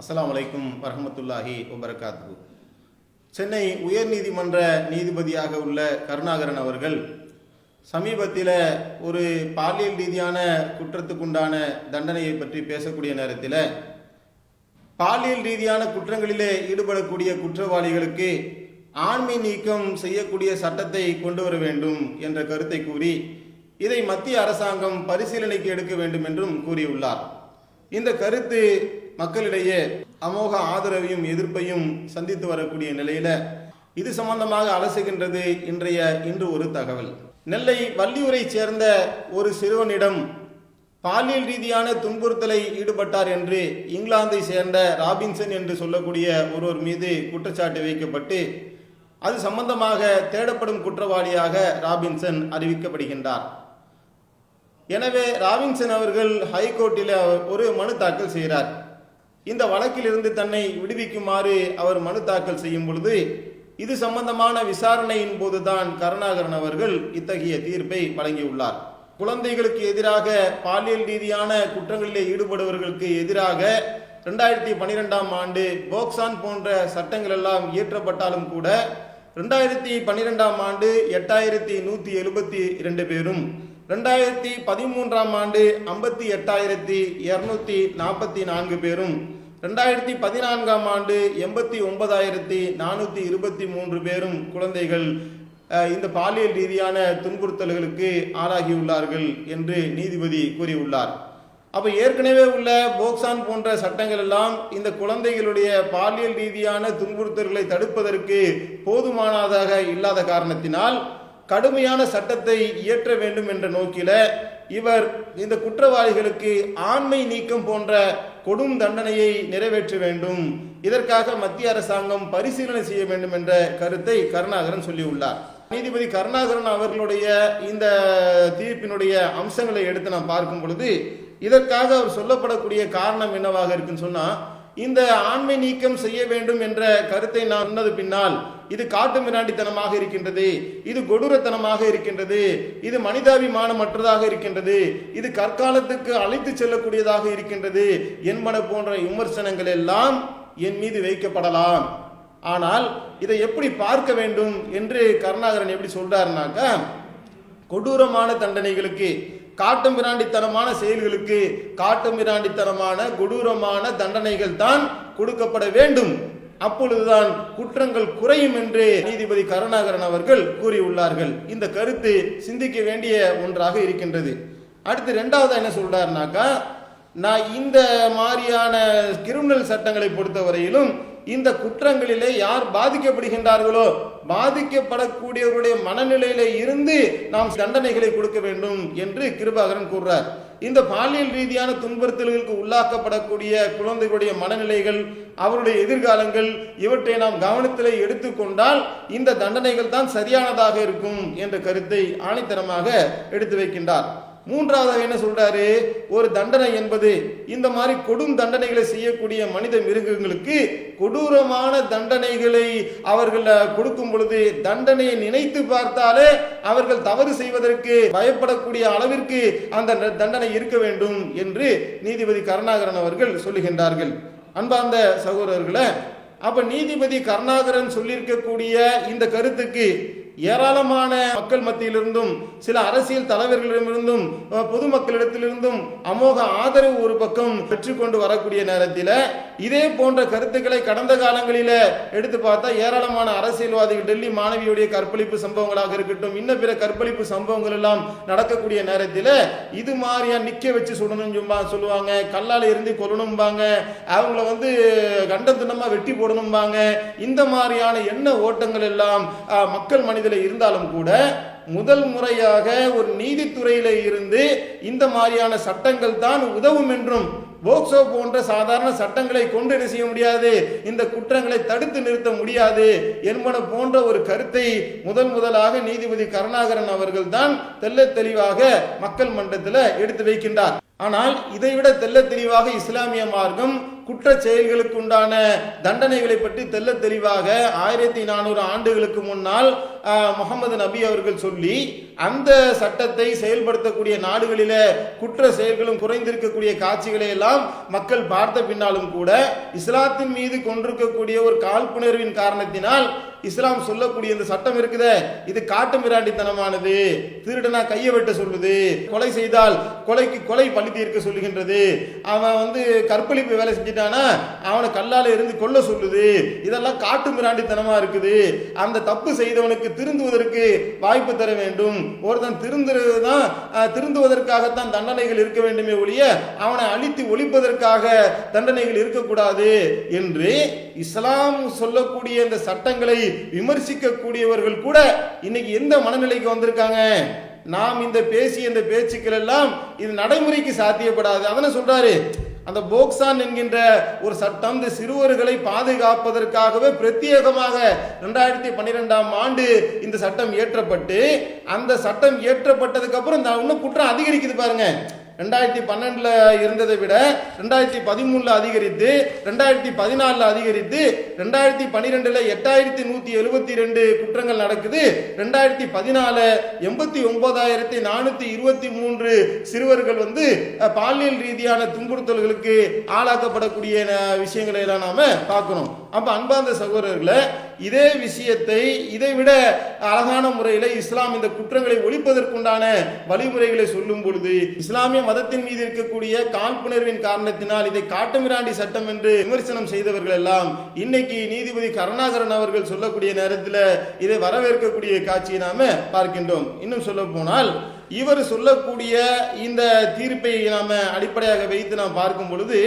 அஸ்ஸலாமு அலைக்கும் வரஹ்மத்துல்லாஹி வபரகாத்துஹு. சென்னை உயர்நீதிமன்ற நீதிபதியாக உள்ள கருணாகரன் அவர்கள் சமீபத்தில் ஒரு பாலியல் ரீதியான குற்றத்துக்குண்டான தண்டனையை பற்றி பேசக்கூடிய நேரத்தில் பாலியல் ரீதியான குற்றங்களிலே ஈடுபடக்கூடிய குற்றவாளிகளுக்கு ஆண்மை நீக்கம் செய்யக்கூடிய சட்டத்தை கொண்டு வர வேண்டும் என்ற கருத்தை கூறி இதை மத்திய அரசாங்கம் பரிசீலனைக்கு எடுக்க வேண்டும் என்றும் கூறியுள்ளார். இந்த கருத்து மக்களிடையே அமோக ஆதரவையும் எதிர்ப்பையும் சந்தித்து வரக்கூடிய நிலையில இது சம்பந்தமாக அலசுகின்றது இன்று ஒரு தகவல். நெல்லை வள்ளியூரை சேர்ந்த ஒரு சிறுவனிடம் பாலியல் ரீதியான துன்புறுத்தலை ஈடுபட்டார் என்று இங்கிலாந்தை சேர்ந்த ராபின்சன் என்று சொல்லக்கூடிய ஒருவர் மீது குற்றச்சாட்டு வைக்கப்பட்டு அது சம்பந்தமாக தேடப்படும் குற்றவாளியாக ராபின்சன் அறிவிக்கப்படுகின்றார். எனவே ராபின்சன் அவர்கள் ஹைகோர்ட்டில் ஒரு மனு தாக்கல் செய்கிறார். இந்த வழக்கிலிருந்து தன்னை விடுவிக்குமாறு அவர் மனு தாக்கல் செய்யும் பொழுது இது சம்பந்தமான விசாரணையின் போதுதான் கருணாகரன் அவர்கள் இத்தகைய தீர்ப்பை வழங்கியுள்ளார். குழந்தைகளுக்கு எதிராக பாலியல் ரீதியான குற்றங்களிலே ஈடுபடுபவர்களுக்கு எதிராக 2012ஆம் ஆண்டு போக்சான் போன்ற சட்டங்கள் எல்லாம் இயற்றப்பட்டாலும் கூட 2012ஆம் ஆண்டு 8172 பேரும் 2013ஆம் ஆண்டு 58,244 பேரும் 2014ஆம் ஆண்டு 89,423 பேரும் குழந்தைகள் இந்த பாலியல் ரீதியான துன்புறுத்தல்களுக்கு ஆளாகியுள்ளார்கள் என்று நீதிபதி கூறியுள்ளார். அப்ப ஏற்கனவே உள்ள போக்சான் போன்ற சட்டங்கள் எல்லாம் இந்த குழந்தைகளுடைய பாலியல் ரீதியான துன்புறுத்தல்களை தடுப்பதற்கு போதுமானதாக இல்லாத காரணத்தினால் கடுமையான சட்டத்தை இயற்ற வேண்டும் என்ற நோக்கில இவர் இந்த குற்றவாளிகளுக்கு ஆண்மை நீக்கம் போன்ற கொடும் தண்டனையை நிறைவேற்ற வேண்டும், இதற்காக மத்திய அரசாங்கம் பரிசீலனை செய்ய வேண்டும் என்ற கருத்தை கருணாகரன் சொல்லியுள்ளார். நீதிபதி கருணாகரன் அவர்களுடைய இந்த தீர்ப்பினுடைய அம்சங்களை எடுத்து நாம் பார்க்கும் பொழுது இதற்காக அவர் சொல்லப்படக்கூடிய காரணம் என்னவாக இருக்குன்னு சொன்னா, இந்த ஆண்மை நீக்கம் செய்ய வேண்டும் என்ற கருத்தை நான் சொன்னது பின்னால் இது காட்டு மிராண்டித்தனமாக இருக்கின்றது, இது கொடூரத்தனமாக இருக்கின்றது, இது மனிதாபிமானமற்றதாக இருக்கின்றது, இது கற்காலத்துக்கு அழைத்து செல்லக்கூடியதாக இருக்கின்றது என்பன போன்ற விமர்சனங்கள் எல்லாம் என் மீது வைக்கப்படலாம். ஆனால் இதை எப்படி பார்க்க வேண்டும் என்று கருணாகரன் எப்படி சொல்றாருனாக்கா, கொடூரமான தண்டனைகளுக்கு, காட்டு மிராண்டித்தனமான செயல்களுக்கு காட்டு மிராண்டித்தனமான கொடூரமான தண்டனைகள் தான் கொடுக்கப்பட வேண்டும், அப்பொழுதுதான் குற்றங்கள் குறையும் என்று நீதிபதி கருணாகரன் அவர்கள் கூறியுள்ளார்கள். இந்த கருத்து சிந்திக்க வேண்டிய ஒன்றாக இருக்கின்றது. அடுத்து இரண்டாவது என்ன சொல்றாருனாக்கா, நான் இந்த மாதிரியான கிரிமினல் சட்டங்களை பொறுத்தவரையிலும் இந்த குற்றங்களிலே யார் பாதிக்கப்படுகின்றார்களோ பாதிக்கப்படக்கூடியவருடைய மனநிலையில இருந்து நாம் தண்டனைகளை கொடுக்க வேண்டும் என்று கிருபாகரன் கூறுறார். இந்த பாலியல் ரீதியான துன்புறுத்தல்களுக்கு உள்ளாக்கப்படக்கூடிய குழந்தைகளுடைய மனநிலைகள், அவருடைய எதிர்காலங்கள், இவற்றை நாம் கவனத்திலே எடுத்துக்கொண்டால் இந்த தண்டனைகள் தான் சரியானதாக இருக்கும் என்ற கருத்தை ஆணித்தரமாக எடுத்து வைக்கின்றார். மூன்றாவதாக என்ன சொல்றாரு, ஒரு தண்டனை என்பது இந்த மாதிரி கொடும் தண்டனைகளை செய்யக்கூடிய மனித மிருகங்களுக்கு கொடூரமான தண்டனைகளை அவர்கள் கொடுக்கும் பொழுது தண்டனையை நினைத்து பார்த்தாலே அவர்கள் தவறு செய்வதற்கு பயப்படக்கூடிய அளவிற்கு அந்த தண்டனை இருக்க வேண்டும் என்று நீதிபதி கருணாகரன் அவர்கள் சொல்லுகின்றார்கள். அன்பார்ந்த சகோதரர்களே, அப்ப நீதிபதி கருணாகரன் சொல்லியிருக்கக்கூடிய இந்த கருத்துக்கு ஏராளமான மக்கள் மத்தியிலிருந்தும் சில அரசியல் தலைவர்களிடமிருந்தும் பொதுமக்களிடத்திலிருந்தும் அமோக ஆதரவு ஒரு பக்கம் பெற்றுக்கொண்டு வரக்கூடிய நேரத்தில் இதே போன்ற கருத்துக்களை கடந்த காலங்களில எடுத்து பார்த்தா ஏராளமான அரசியல்வாதிகள், டெல்லி மாணவியுடைய கற்பழிப்பு சம்பவங்களாக இருக்கட்டும், இன்னும் பிற கற்பழிப்பு சம்பவங்கள் எல்லாம் நடக்கக்கூடிய நேரத்தில் இது மாதிரியா நிக்க வச்சு சுடணும் சொல்லுவாங்க, கல்லால இருந்து கொல்லணும்பாங்க, அவங்கள கண்டத்துணமா வெட்டி போடணும்பாங்க. இந்த மாதிரியான எண்ண ஓட்டங்கள் எல்லாம் மக்கள் மனித இருந்தாலும் கூட முதல் முறையாக ஒரு நீதித்துறையில இருந்து இந்த மாதிரியான சட்டங்கள் தான் உதவும் என்றும், போக்சோ போன்ற சாதாரண சட்டங்களை கொண்டு என்ன செய்ய முடியாது, இந்த குற்றங்களை தடுத்து நிறுத்த முடியாது என்பன போன்ற ஒரு கருத்தை முதலாக நீதிபதி கருணாகரன் அவர்கள் தான் தெள்ள தெளிவாக மக்கள் மன்றத்தில் எடுத்து வைக்கின்றார். ஆனால் இதைவிட தெள்ள தெளிவாக இஸ்லாமிய மார்க்கம் குற்ற செயல்களுக்கு உண்டான தண்டனைகளை பற்றி தெள்ள தெளிவாக 1400 ஆண்டுகளுக்கு முன்னால் முகமது நபி அவர்கள் சொல்லி அந்த சட்டத்தை செயல்படுத்தக்கூடிய நாடுகளில குற்ற செயல்களும் குறைந்திருக்கக்கூடிய காட்சிகளை எல்லாம் மக்கள் பார்த்த பின்னாலும் கூட இஸ்லாத்தின் மீது கொண்டிருக்கக்கூடிய ஒரு காழ்ப்புணர்வின் காரணத்தினால் இஸ்லாம் சொல்லக்கூடிய இந்த சட்டம் இருக்குதே, இது காட்டு மிராண்டித்தனமானது, திருடனா கையை வெட்ட சொல்லுது, கொலை செய்தால் கொலைக்கு கொலை பழி தீர்க்க சொல்லுகின்றது, அவன் கற்பழிப்பு வேலை செஞ்சிட்டானா அவனை கல்லால இருந்து கொல்ல சொல்லுது, இதெல்லாம் காட்டு மிராண்டித்தனமா இருக்குது. அந்த தப்பு செய்தவனுக்கு திருந்துவதற்கு வாய்ப்பு தர வேண்டும். ஒருத்தன் திருந்துவதற்காகத்தான் தண்டனைகள் இருக்க வேண்டுமே ஒழிய அவனை அழித்து ஒழிப்பதற்காக தண்டனைகள் இருக்கக்கூடாது என்று இஸ்லாம் சொல்லக்கூடிய இந்த சட்டங்களை விமர்சிக்கக்கூடியவர்கள் கூட இன்னைக்கு எந்த மனநிலைக்கு வந்திருக்காங்க? நாம் இந்த பேச்சுக்கள் எல்லாம் இது நடைமுறைக்கு சாத்தியப்படாது. அதனை சொல்றாரு, அந்த போக்சான் என்கின்ற ஒரு சட்டம் இந்த சிறுவர்களை பாதுகாப்பதற்காகவே பிரத்யேகமாக 2012ஆம் ஆண்டு இந்த சட்டம் இயற்றப்பட்டு, அந்த சட்டம் இயற்றப்பட்டதுக்கு அப்புறம் இன்னும் குற்றம் அதிகரிக்குது பாருங்க. 2012 இருந்ததை விட 2013 அதிகரித்து, 2014 அதிகரித்து, 2012 8172 குற்றங்கள் நடக்குது. 2014 89,423 சிறுவர்கள் பாலியல் ரீதியான துன்புறுத்தல்களுக்கு ஆளாக்கப்படக்கூடிய விஷயங்களை எல்லாம் நாம பார்க்கிறோம். அப்ப அன்பார்ந்த சகோதரர்களை, இதே விஷயத்தை இதைவிட அழகான முறையில் இஸ்லாம் இந்த குற்றங்களை ஒழிப்பதற்குண்டான வழிமுறைகளை சொல்லும் பொழுது, இஸ்லாமிய மதத்தின் மீது இருக்கக்கூடிய காழ்ப்புணர்வின் காரணத்தினால் இதை காட்டுமிராண்டி சட்டம் என்று விமர்சனம் செய்தவர்கள் எல்லாம் இன்னைக்கு நீதிபதி கருணாகரன் அவர்கள் சொல்லக்கூடிய நேரத்தில் இதை வரவேற்கக்கூடிய காட்சியை நாம பார்க்கின்றோம். இன்னும் சொல்ல போனால், இவர் சொல்லக்கூடிய இந்த தீர்ப்பை நாம அடிப்படையாக வைத்து நாம் பார்க்கும் பொழுது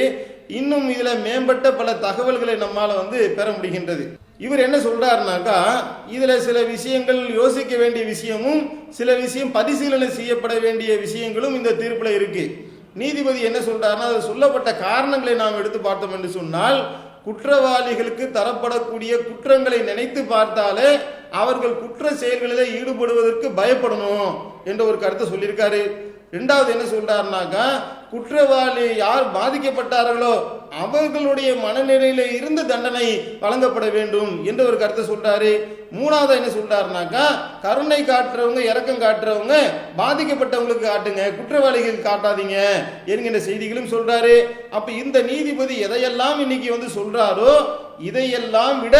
இன்னும் இதுல மேம்பட்ட பல தகவல்களை நம்மால பெற முடிகின்றது. இவர் என்ன சொல்றாருனாக்கா, இதுல சில விஷயங்கள் யோசிக்க வேண்டிய விஷயமும் சில விஷயம் பரிசீலனை செய்யப்பட வேண்டிய விஷயங்களும் இந்த தீர்ப்புல இருக்கு. நீதிபதி என்ன சொல்றாருன்னா, அது சொல்லப்பட்ட காரணங்களை நாம் எடுத்து பார்த்தோம் என்று சொன்னால், குற்றவாளிகளுக்கு தரப்படக்கூடிய குற்றங்களை நினைத்து பார்த்தாலே அவர்கள் குற்ற செயல்களில் ஈடுபடுவதற்கு பயப்படணும் என்ற ஒரு கருத்தை சொல்லியிருக்காரு. ரெண்டாவது என்ன சொல்றாருனாக்கா, குற்றவாளி யார் பாதிக்கப்பட்டார்களோ அவர்களுடைய மனநிலையில இருந்து தண்டனை வழங்கப்பட வேண்டும் என்ற ஒரு கருத்தை சொல்றாரு. மூணாவது என்ன சொல்றாருனாக்கா, கருணை காட்டுறவங்க, இரக்கம் காட்டுறவங்க பாதிக்கப்பட்டவங்களுக்கு காட்டுங்க, குற்றவாளிகள் காட்டாதீங்க என்கின்ற செய்திகளும் சொல்றாரு. அப்ப இந்த நீதிபதி எதையெல்லாம் இன்னைக்கு சொல்றாரோ இதையெல்லாம் விட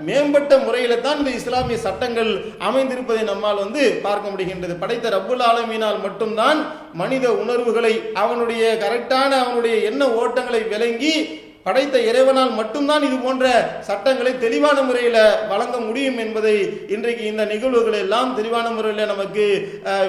மேம்பட்ட முறையில தான் இந்த இஸ்லாமிய சட்டங்கள் அமைந்திருப்பதை நம்மால் பார்க்க முடிகின்றது. படைத்த ரப்புல் ஆலமீனால் மட்டும்தான் மனித உணர்வுகளை, அவனுடைய கரெக்டான அவனுடைய எண்ண ஓட்டங்களை விளங்கி படைத்த இறைவனால் மட்டும்தான் இது போன்ற சட்டங்களை தெளிவான முறையில் வழங்க முடியும் என்பதை இன்றைக்கு இந்த நிகழ்வுகள் எல்லாம் தெளிவான முறையில் நமக்கு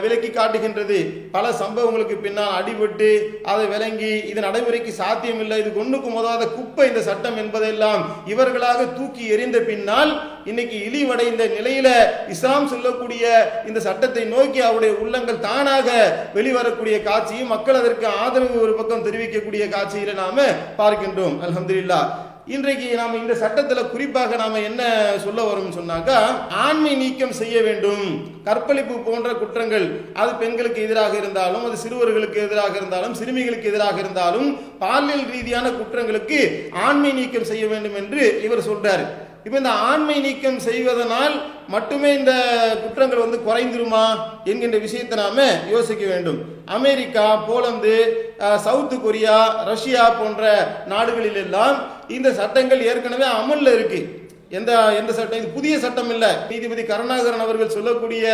விளக்கி காட்டுகின்றது. பல சம்பவங்களுக்கு பின்னால் அடிபட்டு அதை விளங்கி இது நடைமுறைக்கு சாத்தியமில்லை, இது ஒன்றுக்கு உதவாத குப்பை இந்த சட்டம் என்பதெல்லாம் இவர்களாக தூக்கி எறிந்த பின்னால் இன்னைக்கு இழிவடைந்த நிலையில இஸ்லாம் சொல்லக்கூடிய இந்த சட்டத்தை நோக்கி அவருடைய உள்ளங்கள் தானாக வெளிவரக்கூடிய காட்சியும் மக்கள் அதற்கு ஆதரவு ஒரு பக்கம் தெரிவிக்கக்கூடிய காட்சியில நாம பார்க்கின்றோம். அல்ஹம்துலில்லாஹ். இன்றைக்கு நாம இந்த சட்டத்தில் குறிப்பாக நாம என்ன சொல்ல வரும் சொன்னாக்கா, ஆண்மை நீக்கம் செய்ய வேண்டும். கற்பழிப்பு போன்ற குற்றங்கள், அது பெண்களுக்கு எதிராக இருந்தாலும், அது சிறுவர்களுக்கு எதிராக இருந்தாலும், சிறுமிகளுக்கு எதிராக இருந்தாலும், பாலியல் ரீதியான குற்றங்களுக்கு ஆண்மை நீக்கம் செய்ய வேண்டும் என்று இவர் சொல்றாரு. இப்ப இந்த ஆண்மை நீக்கம் செய்வதனால் மட்டுமே இந்த குற்றங்கள் குறைந்துருமா என்கின்ற விஷயத்தை நாம யோசிக்க வேண்டும். America, Poland, South Korea, Russia போன்ற நாடுகளில் எல்லாம் இந்த சட்டங்கள் ஏற்கனவே அமல்ல இருக்கு. எந்த சட்டம், இது புதிய சட்டம் இல்ல. நீதிபதி கருணாகரன் அவர்கள் சொல்லக்கூடிய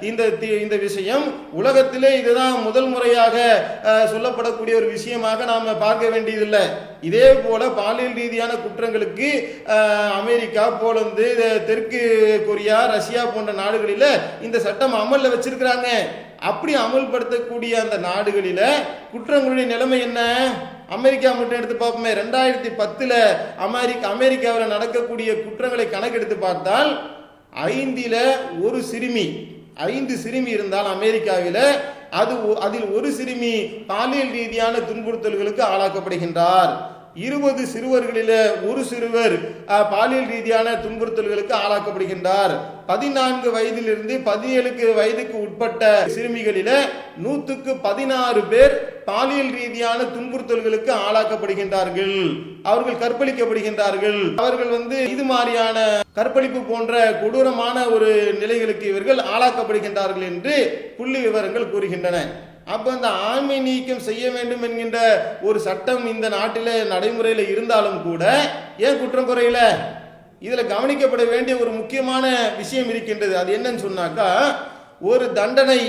இந்த விஷயம் உலகத்திலே இதுதான் முதல் முறையாக சொல்லப்படக்கூடிய ஒரு விஷயமாக நாம பார்க்க வேண்டியதில்லை. இதே போல பாலியல் ரீதியான குற்றங்களுக்கு அமெரிக்கா, போலந்து, தெற்கு கொரியா, ரஷ்யா போன்ற நாடுகளில இந்த சட்டம் அமல்ல வச்சிருக்கிறாங்க. அப்படி அமல்படுத்தக்கூடிய அந்த நாடுகளில குற்றங்களுடைய நிலைமை என்ன? அமெரிக்கா மட்டும் எடுத்து பார்ப்போமே. 2010 அமெரிக்காவில் நடக்கக்கூடிய குற்றங்களை கணக்கெடுத்து பார்த்தால் 5 சிறுமி இருந்தால் அமெரிக்காவில் அதில் ஒரு சிறுமி பாலியல் ரீதியான துன்புறுத்தல்களுக்கு ஆளாக்கப்படுகின்றார். 20 சிறுவர்களில ஒரு சிறுவர் பாலியல் ரீதியான துன்புறுத்தல்களுக்கு ஆளாக்கப்படுகின்றார். 14 வயதிலிருந்து 17 வயதுக்கு உட்பட்ட சிறுமிகளில 116 பேர் பாலியல் ரீதியான துன்புறுத்தல்களுக்கு ஆளாக்கப்படுகின்றார்கள். அவர்கள் கற்பழிக்கப்படுகின்றார்கள். அவர்கள் இது மாதிரியான கற்பழிப்பு போன்ற கொடூரமான ஒரு நிலைகளுக்கு இவர்கள் ஆளாக்கப்படுகின்றார்கள் என்று புள்ளி விவரங்கள் கூறுகின்றன. அப்ப அந்த ஆண்மை நீக்கம் செய்ய வேண்டும் என்கின்ற ஒரு சட்டம் இந்த நாட்டில நடைமுறையில் இருந்தாலும் கூட ஏன் குற்றம் குறையல? இதுல கவனிக்கப்பட வேண்டிய ஒரு முக்கியமான விஷயம் இருக்கின்றது. அது என்னன்னு சொன்னாக்கா, ஒரு தண்டனை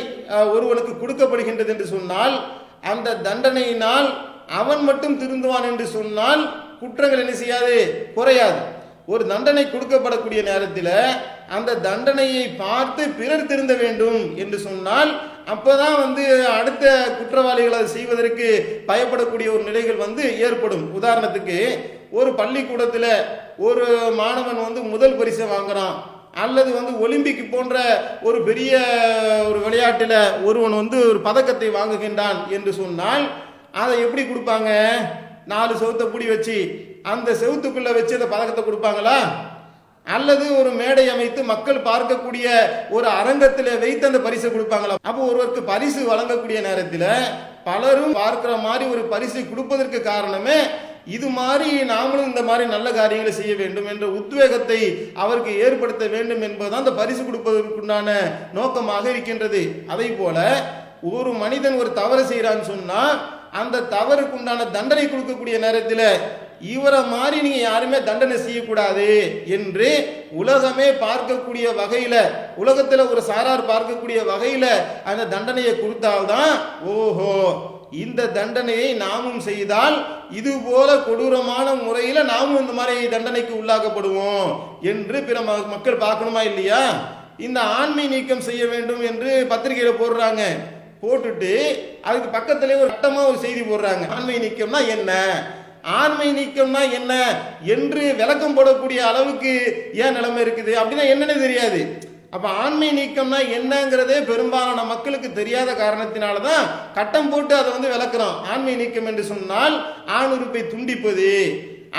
ஒருவனுக்கு கொடுக்கப்படுகின்றது என்று சொன்னால் அந்த தண்டனையினால் அவன் மட்டும் திருந்துவான் என்று சொன்னால் குற்றங்கள் என்ன செய்யாது, குறையாது. ஒரு தண்டனை கொடுக்கப்படக்கூடிய நேரத்தில் அந்த தண்டனையை பார்த்து பிறர் திருந்த வேண்டும் என்று சொன்னால் அப்பதான் அடுத்த குற்றவாளிகளை செய்வதற்கு பயப்படக்கூடிய ஒரு நிலைகள் ஏற்படும். உதாரணத்துக்கு, ஒரு பள்ளிக்கூடத்தில் ஒரு மாணவன் முதல் பரிசை வாங்குறான், அல்லது ஒலிம்பிக் போன்ற ஒரு பெரிய ஒரு விளையாட்டில் ஒருவன் ஒரு பதக்கத்தை வாங்குகின்றான் என்று சொன்னால் அதை எப்படி கொடுப்பாங்க? 4 செவுத்தை பூடி வச்சு அந்த செவுத்துக்குள்ள வச்சு அந்த பதக்கத்தை கொடுப்பாங்களா? அல்லது ஒரு மேடை அமைத்து மக்கள் பார்க்கக்கூடிய ஒரு அரங்கத்தில் வைத்து அந்த பரிசை கொடுப்பாங்களா? அப்போ ஒருவருக்கு பரிசு வழங்கக்கூடிய நேரத்தில் பலரும் பார்க்கிற மாதிரி ஒரு பரிசை கொடுப்பதற்கு காரணமே இது மாதிரி நாமளும் இந்த மாதிரி நல்ல காரியங்களை செய்ய வேண்டும் என்ற உத்வேகத்தை அவருக்கு ஏற்படுத்த வேண்டும் என்பதுதான் அந்த பரிசு கொடுப்பதற்குண்டான நோக்கமாக இருக்கின்றது. அதை போல ஒரு மனிதன் ஒரு தவறு செய்யறான்னு சொன்னா அந்த தவறுக்கு உண்டான தண்டனை கொடுக்கக்கூடிய நேரத்தில் இவரை மாதிரி நீங்க யாருமே தண்டனை செய்யக்கூடாது என்று உலகமே பார்க்கக்கூடிய வகையில, உலகத்துல ஒரு சாரார் பார்க்கக்கூடிய வகையில அந்த தண்டனையை கொடுத்தால்தான் ஓஹோ இந்த தண்டனையை நாமும் செய்தால் இது போல கொடூரமான முறையில நாமும் இந்த மாதிரி தண்டனைக்கு உள்ளாக்கப்படுவோம் என்று பிற மக்கள் பார்க்கணுமா இல்லையா? இந்த ஆண்மை நீக்கம் செய்ய வேண்டும் என்று பத்திரிகையில போடுறாங்க. போட்டுட்டு அதுக்கு பக்கத்திலே ஒரு சட்டமா ஒரு செய்தி போடுறாங்க. ஆண்மை நீக்கம்னா என்ன, ஆண்மை நீக்கம்னா என்ன என்று விளக்கம் போடக்கூடிய அளவுக்கு ஏன் நிலைமை இருக்குது அப்படின்னா என்னன்னு தெரியாது. அப்ப ஆண்மை நீக்கம்னா என்னங்கிறதே பெரும்பாலான மக்களுக்கு தெரியாத காரணத்தினாலதான் கட்டம் போட்டு அதை விளக்குறோம். ஆண்மை நீக்கம் என்று சொன்னால் ஆணுறுப்பை துண்டிப்பது,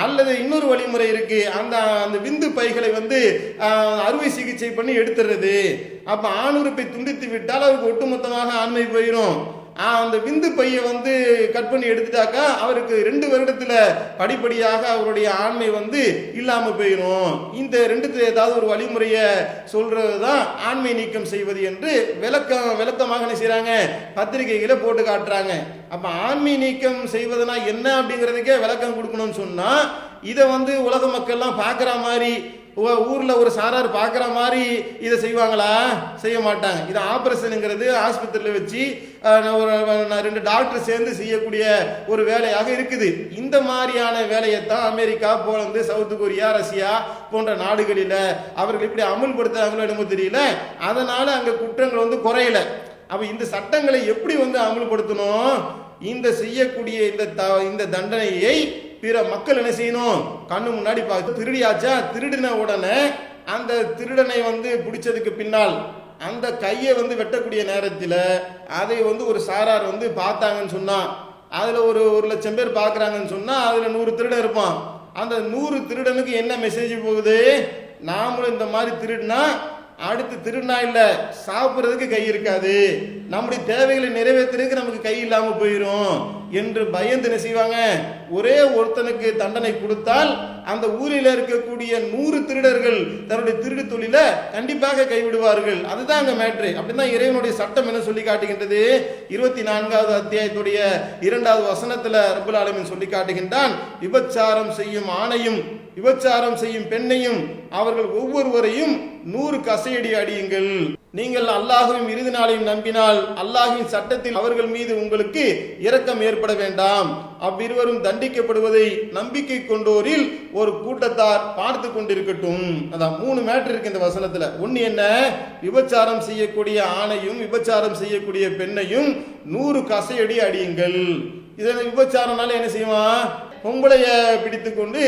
அல்லது இன்னொரு வழிமுறை இருக்கு, அந்த விந்து பைகளை அறுவை சிகிச்சை பண்ணி எடுத்துறது. அப்ப ஆணுறுப்பை துண்டித்து விட்டால் அவருக்கு ஒட்டுமொத்தமாக ஆண்மை போயிடும். அந்த விந்து பையை கட் பண்ணி எடுத்துட்டாக்கா அவருக்கு 2 வருடத்துல படிப்படியாக அவருடைய ஆண்மை இல்லாம போயிடும். இந்த 2த்துல ஏதாவது ஒரு வழிமுறைய சொல்றதுதான் ஆண்மை நீக்கம் செய்வது என்று விளக்கமாக என்ன செய்யறாங்க, பத்திரிகைகளை போட்டு காட்டுறாங்க. அப்ப ஆண்மை நீக்கம் செய்வதுனா என்ன அப்படிங்கிறதுக்கே விளக்கம் கொடுக்கணும்னு சொன்னா இதை உலக மக்கள்லாம் பார்க்குற மாதிரி, ஊர்ல ஒரு சாரார் பார்க்குற மாதிரி இதை செய்வாங்களா? செய்ய மாட்டாங்க. இது ஆபரேஷனுங்கிறது ஆஸ்பத்திரியில் வச்சு 2 டாக்டர் சேர்ந்து செய்யக்கூடிய ஒரு வேலையாக இருக்குது. இந்த மாதிரியான வேலையைத்தான் America, Poland, South Korea, Russia போன்ற நாடுகளில் அவர்கள் இப்படி அமுல்படுத்துறாங்களோ என்னமோ தெரியல. அதனால அங்க குற்றங்கள் குறையல. அப்ப இந்த சட்டங்களை எப்படி அமுல்படுத்தணும்? இந்த செய்யக்கூடிய இந்த தண்டனையை பிற மக்கள் என்ன செய்யணும்? கண்ணு முன்னாடி பார்த்து, திருடியாச்சா, திருடின உடனே அந்த திருடனை பிடிச்சதுக்கு பின்னால் அந்த கையை வெட்டக்கூடிய நேரத்தில் அதை ஒரு சாரார் பார்த்தாங்கன்னு சொன்னா, அதுல ஒரு 1,00,000 பேர் பார்க்கறாங்கன்னு சொன்னா அதுல 100 திருடன் இருப்பான். அந்த 100 திருடனுக்கு என்ன மெசேஜ் போகுது? நாமளும் இந்த மாதிரி திருடினா அடுத்து திருடினா இல்ல சாப்பிட்றதுக்கு கை இருக்காது, நம்முடைய தேவைகளை நிறைவேற்றுறதுக்கு நமக்கு கை இல்லாம போயிடும் என்று பயந்து என்ன செய்வாங்க? ஒரே ஒருத்தனுக்கு தண்டனை கொடுத்தால் அந்த ஊரில் இருக்கக்கூடிய 100 திருடர்கள் தன்னுடைய திருடு தொழில கண்டிப்பாக கைவிடுவார்கள். அதுதான் அங்க மேட்ரு. அப்படிதான் இறைவனுடைய சட்டம் என்ன சொல்லி காட்டுகின்றது? 24வது அத்தியாயத்துடைய 2வது வசனத்துல ரப்பல் ஆலமீன் சொல்லி காட்டுகின்றான், விபச்சாரம் செய்யும் ஆணையும் விபச்சாரம் செய்யும் பெண்ணையும் அவர்கள் ஒவ்வொருவரையும் 100 கசையடி அடியுங்கள். நீங்கள் அல்லாஹ்வையும் இறுதி நாளையும் நம்பினால் அல்லாஹ்வின் சட்டத்தில் அவர்கள் மீது உங்களுக்கு இரக்கம் ஏற்பட வேண்டாம். அவ்விருவரும் தண்டிக்கப்படுவதை நம்பிக்கை கொண்டோரில் ஒரு கூட்டத்தார் பார்த்து கொண்டிருக்கட்டும். அதான் 3 மேட்டர் இருக்கு இந்த வசனத்துல. ஒன்னு என்ன? விபச்சாரம் செய்யக்கூடிய ஆணையும் விபச்சாரம் செய்யக்கூடிய பெண்ணையும் 100 கசையடி அடியுங்கள். இதை விபச்சாரம்னால என்ன செய்வான்? பொம்பளைய பிடித்து கொண்டு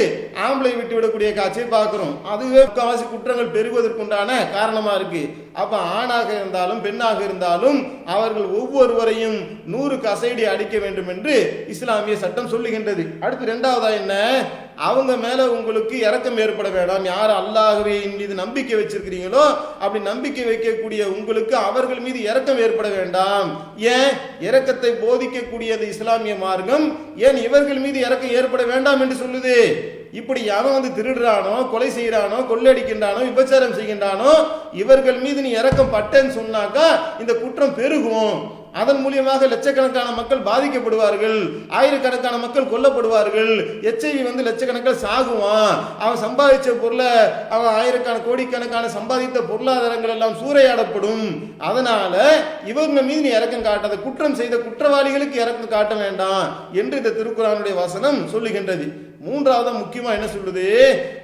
ஆம்பளை விட்டு விடக்கூடிய காட்சியை பார்க்கிறோம். அதுவே முக்காவாசி குற்றங்கள் பெருகுவதற்குண்டான காரணமா இருக்கு. அப்ப ஆணாக இருந்தாலும் பெண்ணாக இருந்தாலும் அவர்கள் ஒவ்வொருவரையும் 100 கசையடி அடிக்க வேண்டும் என்று இஸ்லாமிய சட்டம் சொல்லுகின்றது. அடுத்து இரண்டாவதா என்ன, அவங்க மேல உங்களுக்கு இரக்கம் ஏற்பட வேண்டாம். யார் அல்லாஹ்வின் மீது நம்பிக்கை வச்சிருக்கிறீங்களோ அப்படி நம்பிக்கை வைக்கக்கூடிய உங்களுக்கு அவர்கள் மீது இரக்கம் ஏற்பட வேண்டாம். ஏன் இரக்கத்தை போதிக்கக்கூடிய இஸ்லாமிய மார்க்கம் ஏன் இவர்கள் மீது இரக்கம் ஏற்பட வேண்டாம் என்று சொல்லுது? இப்படி யாரும் திருடுறானோ, கொலை செய்யறானோ, கொள்ளடிக்கின்றானோ, விபச்சாரம் செய்கின்றானோ இவர்கள் மீது நீ இரக்கம் பட்டேன்னு சொன்னாக்கா இந்த குற்றம் பெருகும். அதன் மூலியமாக லட்சக்கணக்கான மக்கள் பாதிக்கப்படுவார்கள், ஆயிரக்கணக்கான மக்கள் கொல்லப்படுவார்கள், HIV லட்சக்கணக்கில் சாகுவான், அவன் சம்பாதிச்ச பொருளை அவன் ஆயிரக்கணக்கான கோடிக்கணக்கான சம்பாதித்த பொருளாதாரங்கள் எல்லாம் சூறையாடப்படும். அதனால இவங்க மீது நீ இரக்கம் காட்டாத, குற்றம் செய்த குற்றவாளிகளுக்கு இரக்கம் காட்ட வேண்டாம் என்று இந்த திருக்குர்ஆனுடைய வசனம் சொல்லுகின்றது. மூன்றாவது முக்கியமா என்ன சொல்லுது,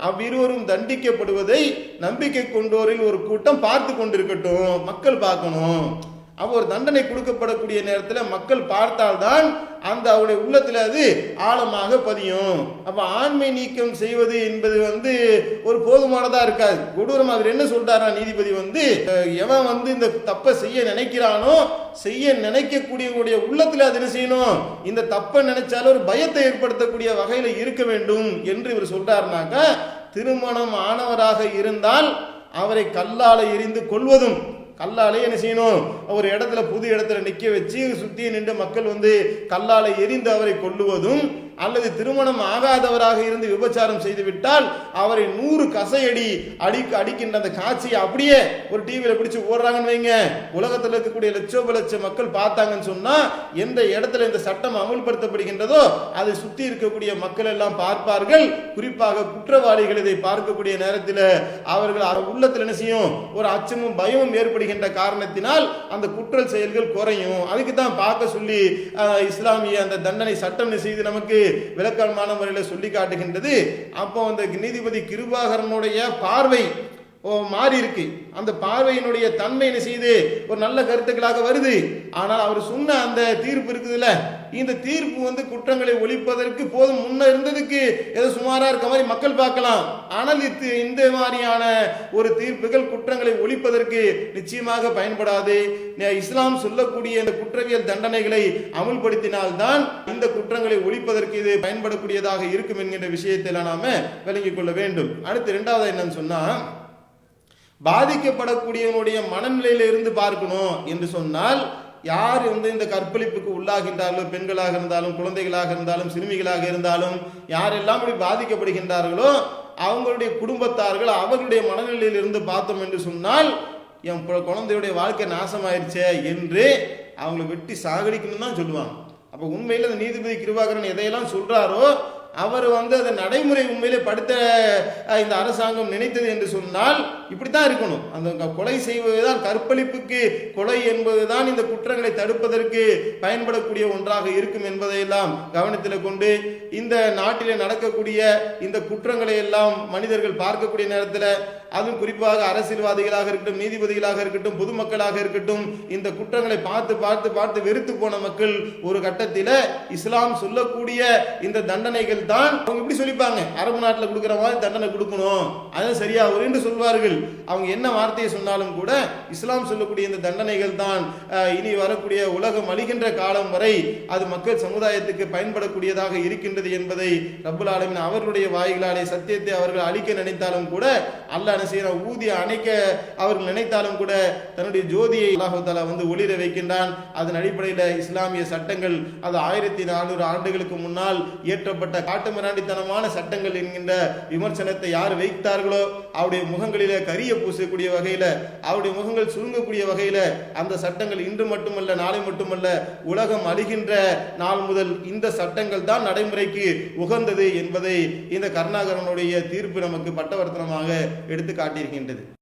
அவ்விருவரும் தண்டிக்கப்படுவதை நம்பிக்கை கொண்டோரில் ஒரு கூட்டம் பார்த்து கொண்டிருக்கட்டும், மக்கள் பார்க்கணும். அப்போ ஒரு தண்டனை கொடுக்கப்படக்கூடிய நேரத்தில் மக்கள் பார்த்தால்தான் அந்த அவருடைய உள்ளத்தில் அது ஆழமாக பதியும். அப்ப ஆண்மை நீக்கம் செய்வது என்பது ஒரு போதுமானதா இருக்காது, கொடூரமாக. என்ன சொல்றாரா நீதிபதி, எவன் இந்த தப்பை செய்ய நினைக்கிறானோ, செய்ய நினைக்கக்கூடிய உள்ளத்தில் அது என்ன செய்யணும், இந்த தப்பை நினைச்சாலும் ஒரு பயத்தை ஏற்படுத்தக்கூடிய வகையில இருக்க வேண்டும் என்று இவர் சொல்றாருனாக்க, திருமணம் ஆனவராக இருந்தால் அவரை கல்லால எறிந்து கொல்வதும், கல்லாலே என்ன செய்யணும், ஒரு இடத்துல புது இடத்துல நிக்க வச்சு சுத்தி நின்று மக்கள் கல்லால எரிந்து அவரை கொல்லுவதும், அல்லது திருமணம் ஆகாதவராக இருந்து விபச்சாரம் செய்து விட்டால் அவரை 100 கசையடி அடிக்கின்ற அந்த காட்சியை அப்படியே ஒரு டிவியில பிடிச்சு ஓடுறாங்கன்னு வைங்க, உலகத்தில் இருக்கக்கூடிய லட்ச மக்கள் பார்த்தாங்கன்னு சொன்னா எந்த இடத்துல இந்த சட்டம் அமல்படுத்தப்படுகின்றதோ அதை சுத்தி இருக்கக்கூடிய மக்கள் எல்லாம் பார்ப்பார்கள். குறிப்பாக குற்றவாளிகள் இதை பார்க்கக்கூடிய நேரத்தில் அவர்கள் உள்ளத்தில் என்ன செய்யும், ஒரு அச்சமும் பயமும் ஏற்படுகின்ற காரணத்தினால் அந்த குற்ற செயல்கள் குறையும். அதுக்கு தான் பார்க்க சொல்லி இஸ்லாமிய அந்த தண்டனை சட்டம் செய்து நமக்கு விளக்கமான முறையில் சொல்லி காட்டுகின்றது. அப்போ அந்த நீதிபதி கிருபாகரனுடைய பார்வை மாறி இருக்கு, அந்த பார்வையினுடைய தன்மை என்ன செய்து ஒரு நல்ல கருத்துக்களாக வருது. ஆனால் அவர் சொன்ன அந்த தீர்ப்பு இருக்குதுல்ல, இந்த தீர்ப்பு குற்றங்களை ஒழிப்பதற்கு போதும், முன்ன இருந்ததுக்கு ஏதோ சுமாரா இருக்க மாதிரி மக்கள் பார்க்கலாம். ஆனால் இந்த மாதிரியான ஒரு தீர்ப்புகள் குற்றங்களை ஒழிப்பதற்கு நிச்சயமாக பயன்படாது. இஸ்லாம் சொல்லக்கூடிய இந்த குற்றவியல் தண்டனைகளை அமுல்படுத்தினால்தான் இந்த குற்றங்களை ஒழிப்பதற்கு இது பயன்படக்கூடியதாக இருக்கும் என்கின்ற விஷயத்தை நாம விளங்கிக் கொள்ள வேண்டும். அடுத்து இரண்டாவது என்னன்னு சொன்னா, பாதிக்கப்படக்கூடியவனுடைய மனநிலையில இருந்து பார்க்கணும் என்று சொன்னால், யார் இந்த கற்பழிப்புக்கு உள்ளாகின்றார்களோ, பெண்களாக இருந்தாலும் குழந்தைகளாக இருந்தாலும் சிறுமிகளாக இருந்தாலும் யாரெல்லாம் இப்படி பாதிக்கப்படுகின்றார்களோ அவங்களுடைய குடும்பத்தார்கள் அவர்களுடைய மனநிலையில் இருந்து பார்த்தோம் என்று சொன்னால், என் குழந்தையுடைய வாழ்க்கை நாசமாயிருச்சே என்று அவங்களை வெட்டி சாகடிக்கணும்னு தான் சொல்லுவாங்க. அப்போ உண்மையில் அந்த நீதிபதி கிருபாகரன் எதையெல்லாம் சொல்றாரோ அவர் அதை நடைமுறை உண்மையிலே படுத்த இந்த அரசாங்கம் நினைத்தது என்று சொன்னால் இப்படித்தான் இருக்கணும். அந்த கொலை செய்வதுதான், கற்பழிப்புக்கு கொலை என்பதுதான் இந்த குற்றங்களை தடுப்பதற்கு பயன்படக்கூடிய ஒன்றாக இருக்கும் என்பதையெல்லாம் கவனத்தில் கொண்டு இந்த நாட்டிலே நடக்கக்கூடிய இந்த குற்றங்களை எல்லாம் மனிதர்கள் பார்க்கக்கூடிய நேரத்தில், அதுவும் குறிப்பாக அரசியல்வாதிகளாக இருக்கட்டும், நீதிபதிகளாக இருக்கட்டும், பொதுமக்களாக இருக்கட்டும், இந்த குற்றங்களை பார்த்து பார்த்து பார்த்து வெறுத்து போன மக்கள் ஒரு கட்டத்தில் இஸ்லாம் சொல்லக்கூடிய இந்த தண்டனைகள் தான் அவங்க இப்படி சொல்லிப்பாங்க, அரபு நாட்டில் கொடுக்கிற மாதிரி தண்டனை கொடுக்கணும், அதுதான் சரியா வரும் என்று சொல்வார்கள். அவங்க என்ன வார்த்தையை சொன்னாலும் கூட இஸ்லாம் சொல்லக்கூடிய இந்த தண்டனைகள் தான் இனி வரக்கூடிய உலகம் அழிகின்ற காலம் வரை அது மக்கள் சமுதாயத்துக்கு பயன்படக்கூடியதாக இருக்கின்றது என்பதை ரப்புல் ஆலமீன் அவர்களுடைய வாய்களாலே சத்தியத்தை அவர்கள் அழிக்க நினைத்தாலும் கூட, அல்லாஹ் ஊதிய அணைக்க அவர்கள் நினைத்தாலும் கூட தன்னுடைய ஜோதியை அல்லாஹ் தஆலா ஒளிர வைக்கின்றான். அதன் அடிப்படையில் இஸ்லாமிய சட்டங்கள் அது 1400 ஆண்டுகளுக்கு முன்னால் இயற்றப்பட்ட காட்டுமிராண்டித்தனமான சட்டங்கள் என்கின்ற விமர்சனத்தை யார் வைத்தார்களோ அவருடைய முகங்களிலே கரிய பூசக்கூடிய வகையில, அவருடைய முகங்கள் சுருங்கக்கூடிய வகையில அந்த சட்டங்கள் இன்று மட்டுமல்ல நாளை மட்டுமல்ல உலகம் அழிகின்ற நாள் முதல் இந்த சட்டங்கள் தான் நடைமுறைக்கு உகந்தது என்பதை இந்த கருணாகரனுடைய தீர்ப்பு நமக்கு பட்டவர்த்தனமாக எடுத்து காட்டியிருக்கின்றது.